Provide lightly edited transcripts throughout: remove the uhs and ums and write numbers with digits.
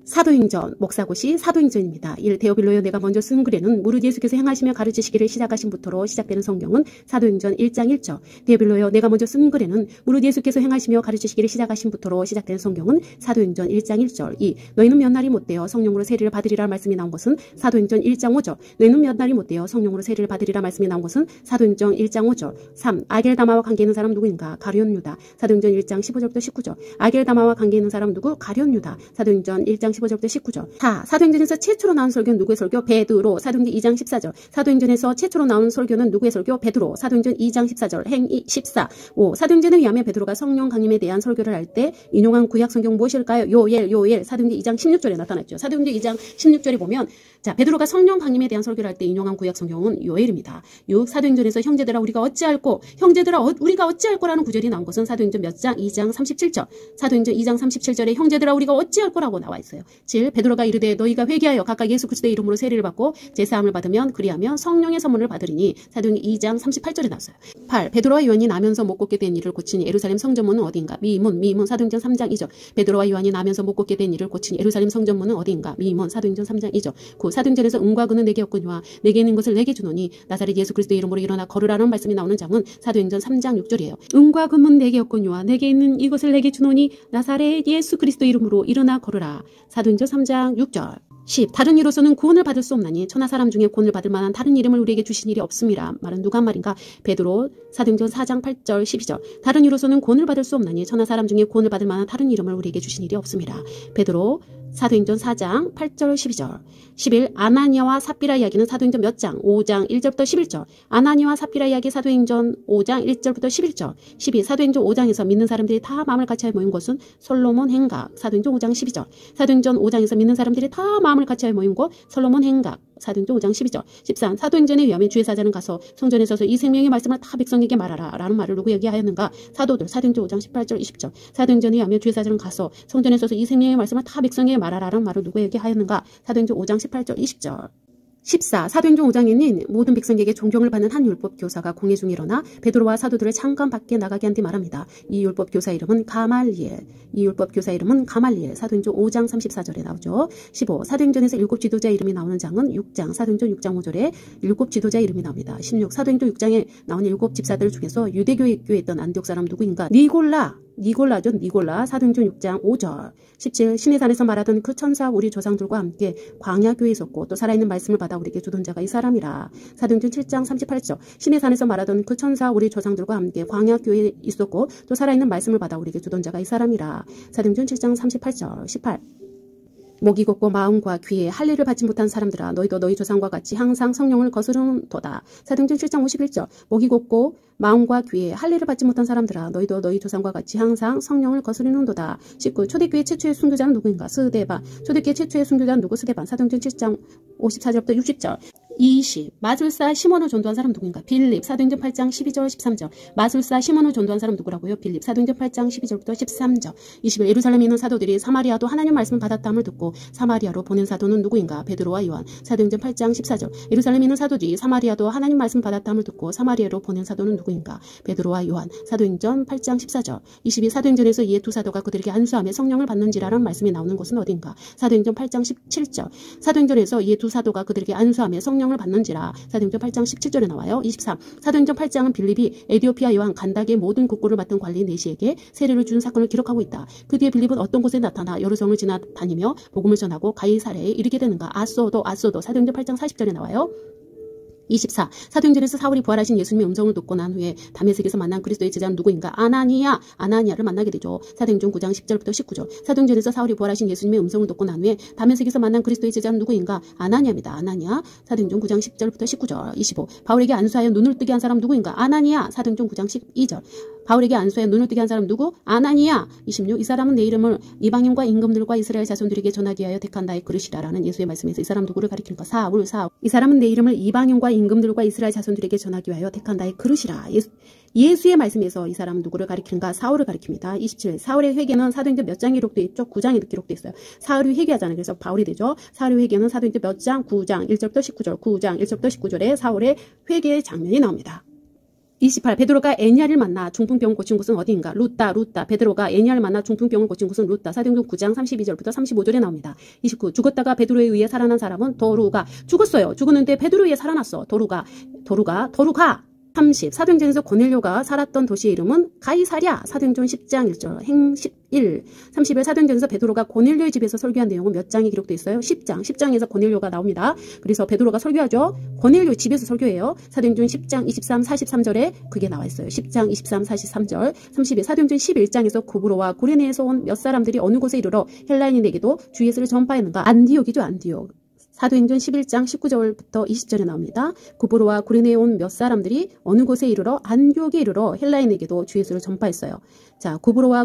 사도행전 목사고시 사도행전입니다. 1. 데오빌로여 내가 먼저 쓴 글에는 무릇 예수께서 행하시며 가르치시기를 시작하신부터로 시작되는 성경은 사도행전 1장 1절. 데오빌로여 내가 먼저 쓴 글에는 무릇 예수께서 행하시며 가르치시기를 시작하신부터로 시작되는 성경은 사도행전 1장 1절. 2. 너희는 몇 날이 못되어 성령으로 세례를 받으리라 말씀이 나온 것은 사도행전 1장 5절. 너희는 몇 날이 못되어 성령으로 세례를 받으리라 말씀이 나온 것은 사도행전 1장 5절. 3. 아겔다마와 관계 있는 사람 누구인가? 가룟 유다. 사도행전 1장 15절부터 19절. 아겔다마와 관계 있는 사람 누구? 가룟 유다. 사도행전 1장 15절부터 19절. 4. 사도행전에서 최초로 나온 설교는 누구의 설교? 베드로. 사도행전 2장 14절. 사도행전에서 최초로 나온 설교는 누구의 설교? 베드로. 사도행전 2장 14절. 행위 14. 5. 사도행전에 의하면 베드로가 성령 강림에 대한 설교를 할 때 인용한 구약 성경 무엇일까요? 요엘. 사도행전 2장 16절에 나타났죠. 사도행전 2장 16절에 보면 자, 베드로가 성령 강림에 대한 설교를 할 때 인용한 구약 성경은 요엘입니다. 6. 사도행전에서 형제들아 우리가 어찌할꼬 우리가 어찌할꼬라는 구절이 나온 것은 사도행전 몇 장? 2장 37절. 사도행전 2장 37절에 형제들아 우리가 어찌할꼬라고 나와 있어요. 7. 베드로가 이르되 너희가 회개하여 각각 예수 그리스도의 이름으로 세례를 받고 제사함을 받으면 그리하며 성령의 선물을 받으리니 사도행전 2장 38절에 나왔어요. 8. 베드로와 요한이 나면서 못 걷게 된 일을 고친 예루살렘 성전문은 어디인가? 미문. 사도행전 3장 2절. 베드로와 요한이 나면서 못 걷게 된 일을 고친 예루살렘 성전문은 어디인가? 미문. 사도행전 3장 2절. 9. 사도행전에서 은과 금은 내게 없거니와 내게 있는 것을 내게 주노니 나사렛 예수 그리스도의 이름으로 일어나 걸으라는 말씀이 나오는 장은 사도행전 3장 6절이에요. 은과 금은 내게 없거니와 내게 있는 이것을 내게 주노니 나사렛 예수 그리스도의 이름으로 일어나 걸으라. 사도행전 3장 6절. 10. 다른 이로서는 구원을 받을 수 없나니 천하 사람 중에 구원을 받을 만한 다른 이름을 우리에게 주신 일이 없음이라. 말은 누가 한 말인가? 베드로. 사도행전 4장 8절 12절. 다른 이로서는 구원을 받을 수 없나니 천하 사람 중에 구원을 받을 만한 다른 이름을 우리에게 주신 일이 없음이라. 베드로. 사도행전 4장 8절 12절. 11. 아나니아와 삽비라 이야기는 사도행전 몇 장? 5장 1절부터 11절. 아나니아와 삽비라 이야기 사도행전 5장 1절부터 11절. 12. 사도행전 5장에서 믿는 사람들이 다 마음을 같이하여 모인 곳은 솔로몬 행각. 사도행전 5장 12절. 사도행전 5장에서 믿는 사람들이 다 마음을 같이하여 모인 곳 솔로몬 행각. 사도행전 5장 12절. 13. 사도행전에 의하면 주의 사자는 가서 성전에 서서 이 생명의 말씀을 다 백성에게 말하라 라는 말을 누구에게 하였는가? 사도들. 사도행전 5장 18절 20절. 사도행전에 의하면 주의 사자는 가서 성전에 서서 이 생명의 말씀을 다 백성에게 말하라 라는 말을 누구에게 하였는가? 사도행전 5장 18절 20절. 14. 사도행전 5장에는 모든 백성에게 존경을 받는 한 율법 교사가 공회 중에 일어나 베드로와 사도들을 잠깐 밖에 나가게 한 뒤 말합니다. 이 율법 교사 이름은 가말리엘. 사도행전 5장 34절에 나오죠. 15. 사도행전에서 7 지도자 이름이 나오는 장은 6장. 사도행전 6장 5절에 7 지도자 이름이 나옵니다. 16. 사도행전 6장에 나온 7 집사들 중에서 유대교에 입교했던 안디옥 사람 누구인가? 니골라. 사도행전 6장 5절. 17. 신의 산에서 말하던 그 천사 우리 조상들과 함께 광야교에 있었고 또 살아있는 말씀을 받아 우리에게 주던 자가 이 사람이라. 사도행전 7장 38절. 신의 산에서 말하던 그 천사 우리 조상들과 함께 광야교에 있었고 또 살아있는 말씀을 받아 우리에게 주던 자가 이 사람이라. 사도행전 7장 38절. 18. 목이 곧고 마음과 귀에 할례를 받지 못한 사람들아 너희도 너희 조상과 같이 항상 성령을 거스르는도다. 사도행전 7장 51절. 목이 곧고 마음과 귀에 할례를 받지 못한 사람들아 너희도 너희 조상과 같이 항상 성령을 거스르는도다. 19. 초대교회 최초의 순교자는 누구인가? 스데반. 초대교회 최초의 순교자는 누구? 스데반. 사도행전 7장 54절부터 60절. 20. 마술사 시몬을 전도한 사람 누구인가? 빌립. 사도행전 8장 12절 13절. 마술사 시몬을 전도한 사람 누구라고요? 빌립. 사도행전 8장 12절부터 13절. 21. 예루살렘에 있는 사도들이 사마리아도 하나님 말씀을 받았다함을 듣고 사마리아로 보낸 사도는 누구인가? 베드로와 요한. 사도행전 8장 14절. 예루살렘에 있는 사도들이 사마리아도 하나님 말씀 받았다함을 듣고 사마리아로 보낸 사도는 누구인가? 베드로와 요한. 사도행전 8장 14절. 22. 사도행전에서 이에 두 사도가 그들에게 안수하며 성령을 받는지라는 말씀이 나오는 곳은 어딘가? 사도행전 8장 17절. 사도행전에서 이에 두 사도가 그들에게 안수하며 성령을 받는지라. 사도행전 8장 17절에 나와요. 23. 사도행전 8장은 빌립이 에디오피아 여왕 간닥의 모든 국고를 맡은 관리 네시에게 세례를 준 사건을 기록하고 있다. 그 뒤에 빌립은 어떤 곳에 나타나 여러 성을 지나다니며 복음을 전하고 가이사랴에 이르게 되는가? 아소도. 사도행전 8장 40절에 나와요. 24. 사도행전에서 사울이 부활하신 예수님의 음성을 듣고 난 후에 다메섹에서 만난 그리스도의 제자는 누구인가? 아나니아를 만나게 되죠. 사도행전 9장 10절부터 19절. 사도행전에서 사울이 부활하신 예수님의 음성을 듣고 난 후에 다메섹에서 만난 그리스도의 제자는 누구인가? 아나니아입니다. 아나니아. 사도행전 9장 10절부터 19절. 25. 바울에게 안수하여 눈을 뜨게 한 사람 누구인가? 아나니아. 사도행전 9장 12절. 바울에게 안수하여 눈을 뜨게 한 사람 누구? 아나니아. 26. 이 사람은 내 이름을 이방인과 임금들과 이스라엘 자손들에게 전하기 위하여 택한 나의 그릇이라라는 예수의 말씀에서 이 사람 누구를 가리키는가? 사울. 이 사람은 내 이름을 이방인과 임금들과 이스라엘 자손들에게 전하기 위하여 택한 나의 그릇이라. 예수의 말씀에서 이 사람은 누구를 가리키는가? 사울을 가리킵니다. 27. 사울의 회개는 사도행전 몇 장에 기록되어 있죠? 9장에 기록되어 있어요. 사울이 회개하잖아요. 그래서 바울이 되죠. 사울의 회개는 사도행전 몇 장? 9장 1절부터 19절. 9장 1절부터 19절에 사울의 회개의 장면이 나옵니다. 28. 베드로가 애니아를 만나 중풍병을 고친 곳은 어디인가? 루따. 베드로가 애니아를 만나 중풍병을 고친 곳은 루따. 사도행전 9장 32절부터 35절에 나옵니다. 29. 죽었다가 베드로에 의해 살아난 사람은 도루가. 죽었어요. 죽었는데 베드로에 의해 살아났어. 도루가. 30. 사도행전에서 고넬료가 살았던 도시의 이름은 가이사랴. 사도행전 10장 1절. 행 11. 31. 사도행전에서 베드로가 고넬료의 집에서 설교한 내용은 몇 장이 기록되어 있어요? 10장. 10장에서 고넬료가 나옵니다. 그래서 베드로가 설교하죠. 고넬료 집에서 설교해요. 사도행전 10장 23, 43절에 그게 나와 있어요. 10장 23, 43절. 32. 사도행전 11장에서 구브로와 구레네에서 온 몇 사람들이 어느 곳에 이르러 헬라인에게도 주 예수를 전파했는가? 안디옥이죠. 안디옥. 사도행전 11장 19절부터 20절에 나옵니다. 구브로와 구레네에 온 몇 사람들이 어느 곳에 이르러 안디옥에 이르러 헬라인에게도 주 예수를 전파했어요. 자, 구브로와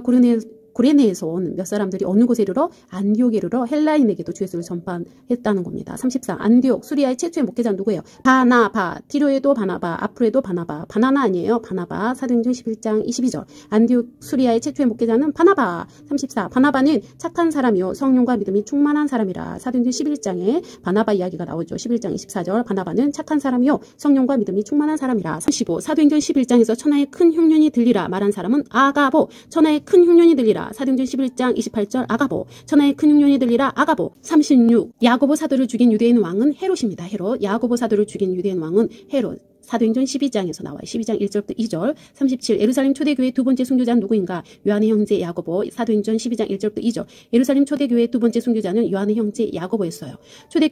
구레네에서 온 몇 사람들이 어느 곳에 이르러 안디옥에 이르러 헬라인에게도 주 예수를 전파했다는 겁니다. 34. 안디옥 수리아의 최초의 목회자는 누구예요? 바나바. 디로에도 바나바, 앞으로에도 바나바. 바나나 아니에요. 바나바. 사도행전 11장 22절. 안디옥 수리아의 최초의 목회자는 바나바. 34. 바나바는 착한 사람이요 성령과 믿음이 충만한 사람이라. 사도행전 11장에 바나바 이야기가 나오죠. 11장 24절. 바나바는 착한 사람이요 성령과 믿음이 충만한 사람이라. 35. 사도행전 11장에서 천하의 큰 흉년이 들리라 말한 사람은 아가보. 천하의 큰 흉년이 들리라. 사도행전 11장 28절 아가보. 천하의 큰 흉년이 들리라 아가보. 36. 야고보 사도를 죽인 유대인 왕은 헤롯입니다. 헤롯. 야고보 사도를 죽인 유대인 왕은 헤롯. 사도행전 12장에서 나와요. 12장 1절부터 2절. 37. 예루살렘 초대교회 두 번째 순교자는 누구인가? 요한의 형제 야고보. 사도행전 12장 1절부터 2절. 예루살렘 초대교회 두 번째 순교자는 요한의 형제 야고보였어요.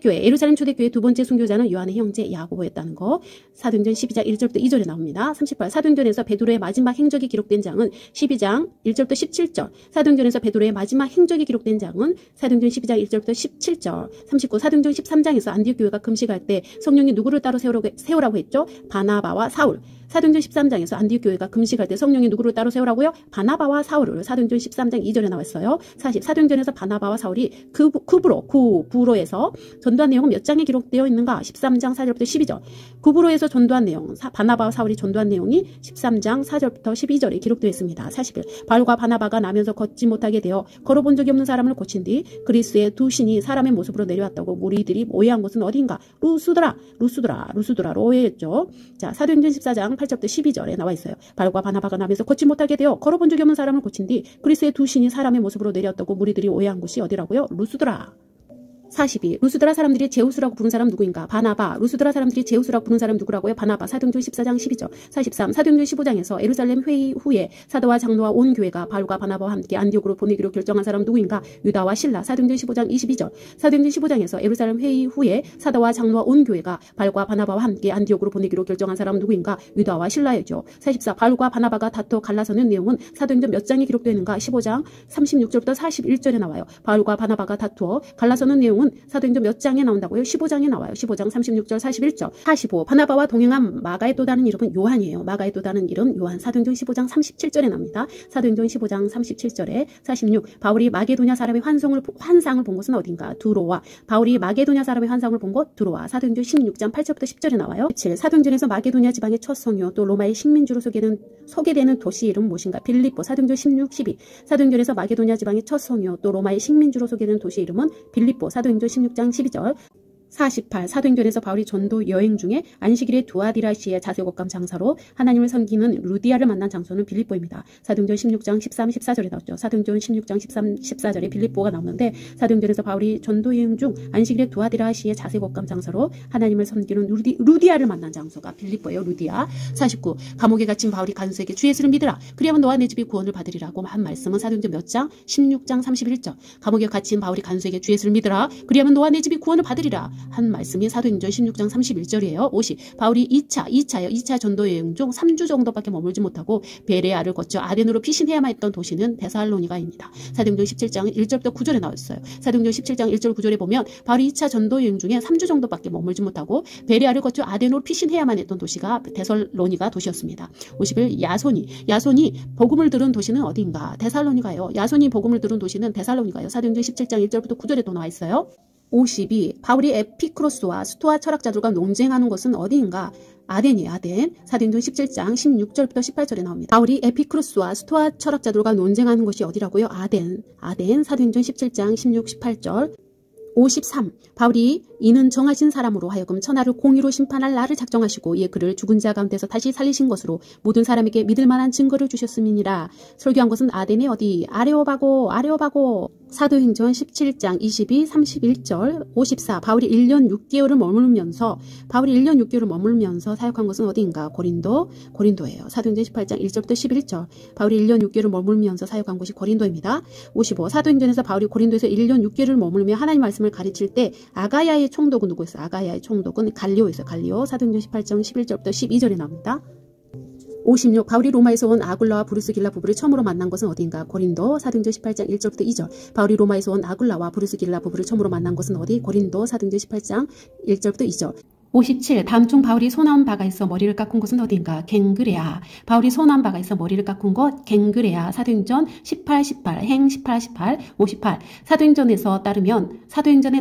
예루살렘 초대교회 두 번째 순교자는 요한의 형제 야고보였다는 거. 사도행전 12장 1절부터 2절에 나옵니다. 38. 사도행전에서 베드로의 마지막 행적이 기록된 장은 12장 1절부터 17절. 사도행전에서 베드로의 마지막 행적이 기록된 장은 사도행전 12장 1절부터 17절. 39. 사도행전 13장에서 안디옥 교회가 금식할 때 성령이 누구를 따로 세우라고 했죠? 바나바와 사울. 사도행전 13장에서 안디옥 교회가 금식할 때 성령이 누구를 따로 세우라고요? 바나바와 사울을. 사도행전 13장 2절에 나왔어요. 40. 사도행전에서 바나바와 사울이 구브로에서 전도한 내용은 몇 장에 기록되어 있는가? 13장 4절부터 12절. 구브로에서 전도한 내용, 바나바와 사울이 전도한 내용이 13장 4절부터 12절에 기록되어 있습니다. 41. 바울과 바나바가 나면서 걷지 못하게 되어 걸어본 적이 없는 사람을 고친 뒤 그리스의 두 신이 사람의 모습으로 내려왔다고 무리들이 오해한 곳은 어딘가? 루스드라로 오해했죠. 자, 사도행전 14장 8절부터 12절에 나와 있어요. 바울과 바나바가 나면서 걷지 못하게 되어 걸어본 적이 없는 사람을 고친 뒤 그리스의 두 신이 사람의 모습으로 내려왔다고 무리들이 오해한 곳이 어디라고요? 루스드라. 42. 루스드라 사람들이 제우스라고 부른 사람 누구인가? 바나바. 루스드라 사람들이 제우스라고 부른 사람 누구라고요? 바나바. 사도행전 14장 12절. 43. 사도행전 15장에서 예루살렘 회의 후에 사도와 장로와 온 교회가 바울과 바나바와 함께 안디옥으로 보내기로 결정한 사람 누구인가? 유다와 실라. 사도행전 15장 22절. 사도행전 15장에서 예루살렘 회의 후에 사도와 장로와 온 교회가 바울과 바나바와 함께 안디옥으로 보내기로 결정한 사람 누구인가? 유다와 실라였죠. 44. 바울과 바나바가 다투어 갈라서는 내용은 사도행전 몇 장에 기록되어 있는가? 15장 36절부터 41절에 나와요. 바울과 바나바가 다투어 갈라서는 내용은 사도행전 몇 장에 나온다고요? 15장에 나와요. 15장 36절 41절. 45. 바나바와 동행한 마가의 또 다른 이름은 요한이에요. 마가의 또 다른 이름 요한. 사도행전 15장 37절에 나옵니다. 사도행전 15장 37절에. 46. 바울이 마게도냐 사람의 환상을 본 곳은 어딘가? 두로와. 바울이 마게도냐 사람의 환상을 본 곳 두로와. 사도행전 16장 8절부터 10절에 나와요. 7. 사도행전에서 마게도냐 지방의 첫 성요 또 로마의 식민지로 소개되는 도시 이름 무엇인가? 빌립보. 사도행전 16, 12. 사도행전에서 마게도냐 지방의 첫 성요 또 로마의 식민지로 소개되는 도시 이름은 빌립보. 사도행전 16장 12절. 48. 사도행전에서 바울이 전도 여행 중에 안식일에 두아디라시의 자색옷감 장사로 하나님을 섬기는 루디아를 만난 장소는 빌립보입니다. 사도행전 16장 13, 14절에 나왔죠. 사도행전 16장 13, 14절에 빌립보가 나오는데 사도행전에서 바울이 전도 여행 중 안식일에 두아디라시의 자색옷감 장사로 하나님을 섬기는 루디아를 만난 장소가 빌립보예요. 루디아. 49. 감옥에 갇힌 바울이 간수에게 주 예수를 믿으라. 그리하면 너와 내 집이 구원을 받으리라고 한 말씀은 사도행전 몇 장? 16장 31절. 감옥에 갇힌 바울이 간수에게 주 예수를 믿으라. 그리하면 너와 내 집이 구원을 받으리라 한 말씀이 사도행전 16장 31절이에요. 50. 바울이 2차 전도 여행 중 3주 정도밖에 머물지 못하고 베레아를 거쳐 아덴으로 피신해야만 했던 도시는 데살로니가입니다. 사도행전 17장 1절부터 9절에 나왔어요. 사도행전 17장 1절 9절에 보면 바울이 2차 전도 여행 중에 3주 정도밖에 머물지 못하고 베레아를 거쳐 아덴으로 피신해야만 했던 도시가 데살로니가 도시였습니다. 51. 야손이 복음을 들은 도시는 어디인가? 데살로니가요. 야손이 복음을 들은 도시는 데살로니가요. 사도행전 17장 1절부터 9절에 또 나와 있어요. 52. 바울이 에피크로스와 스토아 철학자들과 논쟁하는 곳은 어디인가? 아덴이에요. 아덴. 사도행전 17장 16절부터 18절에 나옵니다. 바울이 에피크로스와 스토아 철학자들과 논쟁하는 곳이 어디라고요? 아덴. 사도행전 17장 16, 18절. 53. 바울이 이는 정하신 사람으로 하여금 천하를 공의로 심판할 날을 작정하시고 이에 그를 죽은 자 가운데서 다시 살리신 것으로 모든 사람에게 믿을 만한 증거를 주셨음이니라. 설교한 것은 아덴의 어디 아레오바고 사도행전 17장 22, 31절 54 바울이 1년 6개월을 머물면서 사역한 것은 어디인가? 고린도예요. 사도행전 18장 1절부터 11절 바울이 1년 6개월을 머물면서 사역한 곳이 고린도입니다. 55 사도행전에서 바울이 고린도에서 1년 6개월을 머물며 하나님 말씀을 가르칠 때 아가야의 총독은 누구였어요? 아가야의 총독은 갈리오였어요. 갈리오. 사도행전 18장 11절부터 12절에 나옵니다. 56. 바울이 로마에서 온 아굴라와 브루스길라 부부를 처음으로 만난 것은 어디인가? 고린도. 사도행전 18장 1절부터 2절 바울이 로마에서 온 아굴라와 브루스길라 부부를 처음으로 만난 것은 어디? 고린도. 사도행전 18장 1절부터 2절 57. 다음 중 바울이 소나온 바가 있어 머리를 깎은 곳은 어딘가? 갱그레아. 바울이 소나온 바가 있어 머리를 깎은 곳 갱그레아. 사도행전 18, 18, 행 18, 18, 58. 사도행전에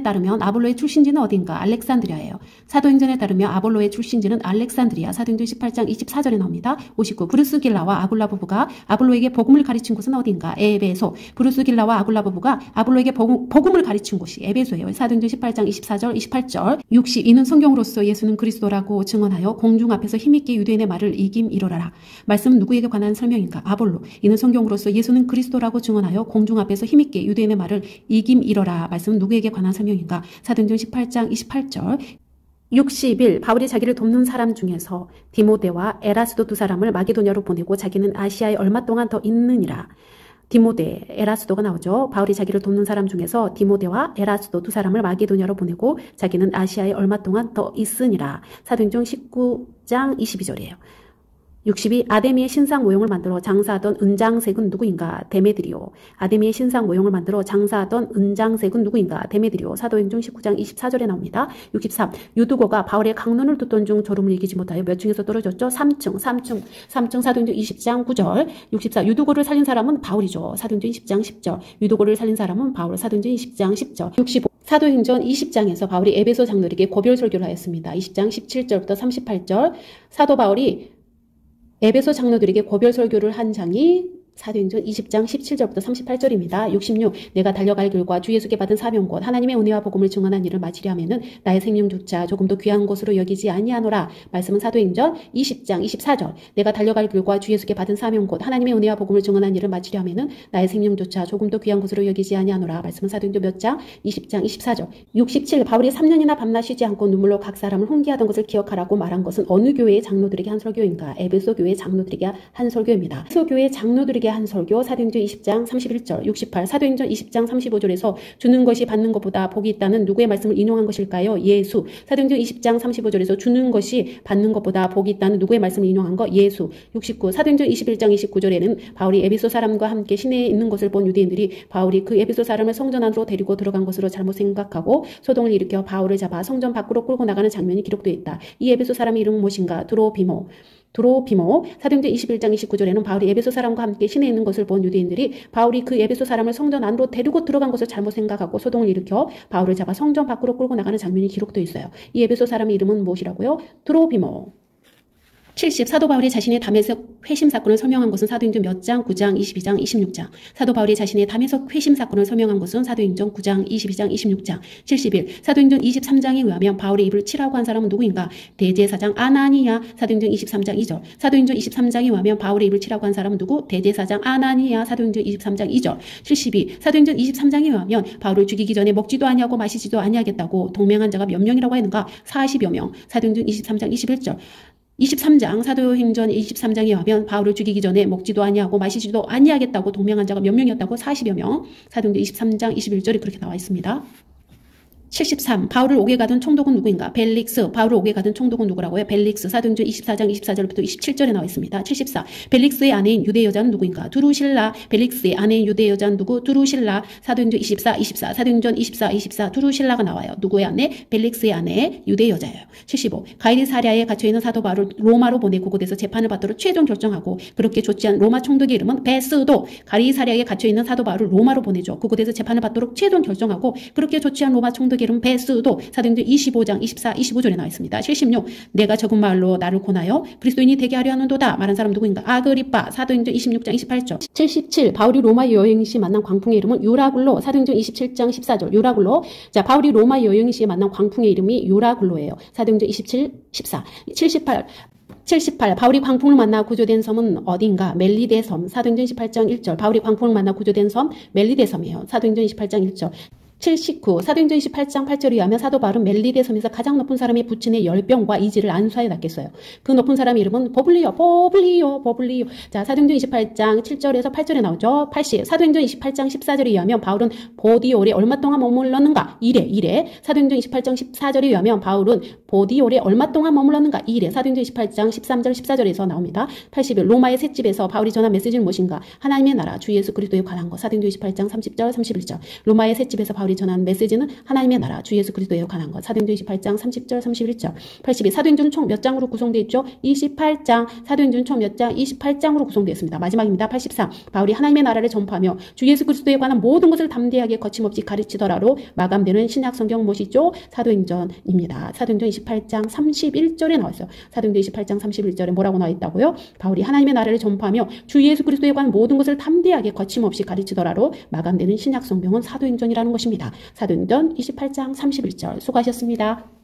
따르면 아볼로의 출신지는 어딘가? 알렉산드리아예요. 사도행전에 따르면 아볼로의 출신지는 알렉산드리아. 사도행전 18장 24절에 나옵니다. 59. 브루스길라와 아굴라 부부가 아볼로에게 복음을 가르친 곳은 어딘가? 에베소. 브루스길라와 아굴라 부부가 아볼로에게 복음을 가르친 곳이 에베소예요. 사도행전 18장 24절, 28절 60. 이는 성경으로서 예수는 그리스도라고 증언하여 공중 앞에서 힘있게 유대인의 말을 이김 이로라라. 말씀은 누구에게 관한 설명인가? 아볼로. 이는 성경으로서 예수는 그리스도라고 증언하여 공중 앞에서 힘있게 유대인의 말을 이김 이로라. 말씀은 누구에게 관한 설명인가? 사도행전 18장 28절 61. 바울이 자기를 돕는 사람 중에서 디모데와 에라스도 두 사람을 마게도냐로 보내고 자기는 아시아에 얼마 동안 더 있느니라. 디모데, 에라스도가 나오죠. 바울이 자기를 돕는 사람 중에서 디모데와 에라스도 두 사람을 마게도냐로 보내고 자기는 아시아에 얼마 동안 더 있으니라. 사도행전 19장 22절이에요. 62. 아데미의 신상 모형을 만들어 장사하던 은장색은 누구인가? 데메드리오. 아데미의 신상 모형을 만들어 장사하던 은장색은 누구인가? 데메드리오. 사도행전 19장 24절에 나옵니다. 63. 유두고가 바울의 강론을 듣던 중 졸음을 이기지 못하여 몇 층에서 떨어졌죠? 3층 사도행전 20장 9절 64. 유두고를 살린 사람은 바울이죠. 사도행전 20장 10절 유두고를 살린 사람은 바울. 사도행전 20장 10절 65. 사도행전 20장에서 바울이 에베소 장로에게 고별 설교를 하였습니다. 20장 17절부터 38절 사도 바울이 에베소 장로들에게 고별 설교를 한 장이 사도행전 20장 17절부터 38절입니다. 66. 내가 달려갈 길과 주 예수께 받은 사명 곧 하나님의 은혜와 복음을 증언한 일을 마치려 하면은 나의 생명조차 조금도 귀한 것으로 여기지 아니하노라. 말씀은 사도행전 20장 24절. 내가 달려갈 길과 주 예수께 받은 사명 곧 하나님의 은혜와 복음을 증언한 일을 마치려 하면은 나의 생명조차 조금도 귀한 것으로 여기지 아니하노라. 말씀은 사도행전 몇 장? 20장 24절. 67. 바울이 3년이나 밤낮 쉬지 않고 눈물로 각 사람을 훈계하던 것을 기억하라고 말한 것은 어느 교회의 장로들에게 한 설교인가? 에베소 교회 장로들에게 한 설교입니다. 에베소 교회 장로들에게 한 설교. 사도행전 20장 31절 68. 사도행전 20장 35절에서 주는 것이 받는 것보다 복이 있다는 누구의 말씀을 인용한 것일까요? 예수. 사도행전 20장 35절에서 주는 것이 받는 것보다 복이 있다는 누구의 말씀을 인용한 거? 예수. 69. 사도행전 21장 29절에는 바울이 에베소 사람과 함께 시내에 있는 것을 본 유대인들이 바울이 그 에베소 사람을 성전 안으로 데리고 들어간 것으로 잘못 생각하고 소동을 일으켜 바울을 잡아 성전 밖으로 끌고 나가는 장면이 기록되어 있다. 이 에베소 사람의 이름은 무엇인가? 드로비모. 사도행전 21장 29절에는 바울이 에베소 사람과 함께 시내에 있는 것을 본 유대인들이 바울이 그 에베소 사람을 성전 안으로 데리고 들어간 것을 잘못 생각하고 소동을 일으켜 바울을 잡아 성전 밖으로 끌고 나가는 장면이 기록되어 있어요. 이 에베소 사람의 이름은 무엇이라고요? 드로비모. 70. 사도 바울이 자신의 담에석 회심 사건을 설명한 것은 사도행전 몇 장? 9장, 22장, 26장. 사도 바울이 자신의 담에석 회심 사건을 설명한 것은 사도행전 9장, 22장, 26장. 71. 사도행전 23장에 의하면 바울의 입을 치라고 한 사람은 누구인가? 대제사장 아나니야. 사도행전 23장 2절. 사도행전 23장에 의하면 바울의 입을 치라고 한 사람은 누구? 대제사장 아나니야. 사도행전 23장 2절. 72. 사도행전 23장에 의하면 바울을 죽이기 전에 먹지도 아니하고 마시지도 아니하겠다고 동맹한 자가 몇 명이라고 했는가? 40여 명. 사도행전 23장 21절. 23장 사도행전 23장에 하면 바울을 죽이기 전에 먹지도 아니하고 마시지도 아니하겠다고 동맹한 자가 몇 명이었다고? 40여 명. 사도행전 23장 21절에 그렇게 나와 있습니다. 73. 바울을 오게 가둔 총독은 누구인가? 벨릭스. 바울을 오게 가둔 총독은 누구라고요? 벨릭스. 사도행전 24장 24절부터 27절에 나와 있습니다. 74. 벨릭스의 아내인 유대 여자는 누구인가? 두루실라. 벨릭스의 아내인 유대 여자는 누구? 두루실라. 사도행전 24. 사도행전 24. 두루실라가 나와요. 누구의 아내? 벨릭스의 아내 유대 여자예요. 75. 가이사랴에 갇혀있는 사도 바울을 로마로 보내 그곳에서 재판을 받도록 최종 결정하고 그렇게 조치한 로마 총독의 이름은 베스도. 가이사랴에 갇혀있는 사도 바울을 로마로 보내죠. 그곳에서 재판을 받도록 최종 결정하고 그렇게 조치한 로마 총독의 이름 베스도 사도행전 25장 24, 25절에 나와 있습니다. 76 내가 적은 말로 나를 권하여 그리스도인이 되게 하려 하는도다 말한 사람 누구인가? 아그리빠 사도행전 26장 28절. 77 바울이 로마 여행 시 만난 광풍의 이름은 유라굴로 사도행전 27장 14절. 유라굴로. 자, 바울이 로마 여행 시에 만난 광풍의 이름이 유라굴로예요. 사도행전 27, 14. 78 바울이 광풍을 만나 구조된 섬은 어딘가? 멜리데 섬. 사도행전 18장 1절. 바울이 광풍을 만나 구조된 섬 멜리데 섬이에요. 사도행전 28장 1절. 79 사도행전 28장 8절에 의하면 사도 바울은 멜리데 섬에서 가장 높은 사람의 부친의 열병과 이지를 안수하여 낫겠어요. 그 높은 사람의 이름은 버블리오. 자, 사도행전 28장 7절에서 8절에 나오죠. 80 사도행전 28장 14절에 의하면 바울은 보디올에 얼마 동안 머물렀는가? 2래. 사도행전 28장 14절에 의하면 바울은 보디올에 얼마 동안 머물렀는가? 2래. 사도행전 28장 13절 14절에서 나옵니다. 81 로마의 셋집에서 바울이 전한 메시지는 무엇인가? 하나님의 나라 주 예수 그리스도에 관한 것. 사도행전 28장 30절 31절 로마의 셋집에서 바울이 전한 메시지는 하나님의 나라 주 예수 그리스도에 관한 것. 사도행전 28장 30절 31절. 82 사도행전은 총 몇 장으로 구성되어 있죠? 28장. 사도행전은 총 몇 장? 28장으로 구성되어 있습니다. 마지막입니다. 83 바울이 하나님의 나라를 전파하며 주 예수 그리스도에 관한 모든 것을 담대하게 거침없이 가르치더라로 마감되는 신약 성경 무엇이죠? 사도행전입니다. 사도행전 28장 31절에 나와 있어요. 사도행전 28장 31절에 뭐라고 나와 있다고요? 바울이 하나님의 나라를 전파하며 주 예수 그리스도에 관한 모든 것을 담대하게 거침없이 가르치더라로 마감되는 신약 성경은 사도행전이라는 것입니다. 사도행전 28장 31절. 수고하셨습니다.